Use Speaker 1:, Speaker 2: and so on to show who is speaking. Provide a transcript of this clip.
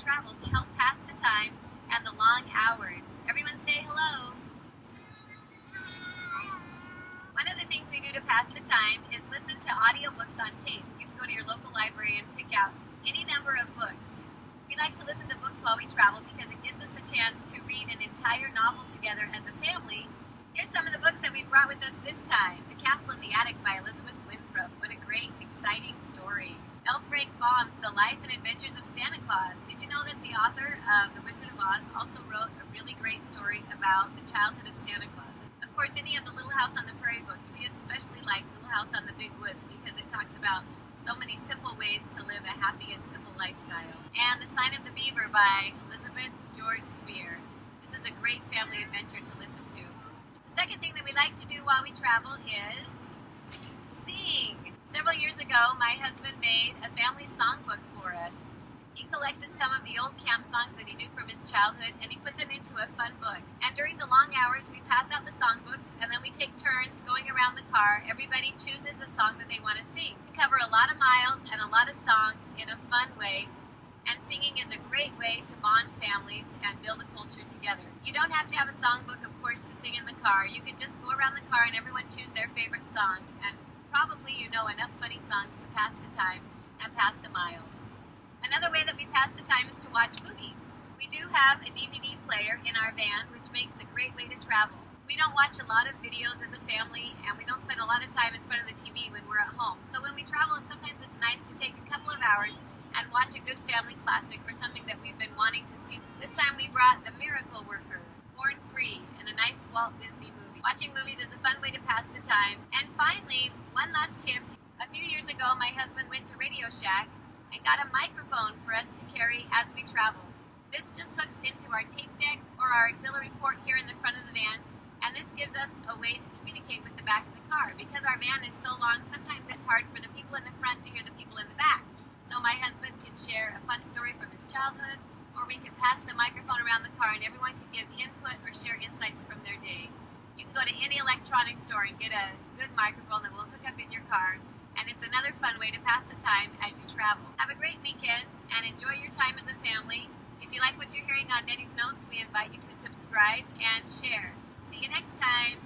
Speaker 1: travel to help pass the time and the long hours. Everyone say hello. One of the things we do to pass the time is listen to audiobooks on tape. You can go to your local library and pick out any number of books. We like to listen to books while we travel because it gives us the chance to read an entire novel together as a family. Here's some of the books that we brought with us this time. The Castle in the Attic by Elizabeth Winthrop. What a great, exciting story. L. Frank Baum's The Life and Adventures of Santa Claus. Did you know that the author of The Wizard of Oz also wrote a really great story about the childhood of Santa Claus? Of course, any of the Little House on the Prairie books, we especially like Little House on the Big Woods because it talks about so many simple ways to live a happy and simple lifestyle. And The Sign of the Beaver by Elizabeth George Spear. This is a great family adventure to listen to. The second thing that we like to do while we travel is sing. Several years ago, my husband made a family songbook for us. He collected some of the old camp songs that he knew from his childhood and he put them into a fun book. And during the long hours, we pass out the songbooks and then we take turns going around the car. Everybody chooses a song that they want to sing. We cover a lot of miles and a lot of songs in a fun way. And singing is a great way to bond families and build a culture together. You don't have to have a songbook, of course, to sing in the car. You can just go around the car and everyone choose their favorite song. And probably you know enough funny songs to pass the time and pass the miles. Another way that we pass the time is to watch movies. We do have a DVD player in our van, which makes a great way to travel. We don't watch a lot of videos as a family, and we don't spend a lot of time in front of the TV when we're at home. So when we travel, sometimes it's nice to take a couple of hours and watch a good family classic or something that we've been wanting to see. This time we brought The Miracle Worker, Born Free, and a nice Walt Disney movie. Watching movies is a fun way to pass the time. And finally, one last tip. A few years ago, my husband went to Radio Shack and got a microphone for us to carry as we travel. This just hooks into our tape deck or our auxiliary port here in the front of the van, and this gives us a way to communicate with the back of the car. Because our van is so long, sometimes it's hard for the people in the front to hear the people in the back. So my husband can share a fun story from his childhood, or we can pass the microphone around the car and everyone can give input or share insights from their day. You can go to any electronics store and get a good microphone that will hook up in your car. And it's another fun way to pass the time as you travel. Have a great weekend and enjoy your time as a family. If you like what you're hearing on Nettie's Notes, we invite you to subscribe and share. See you next time.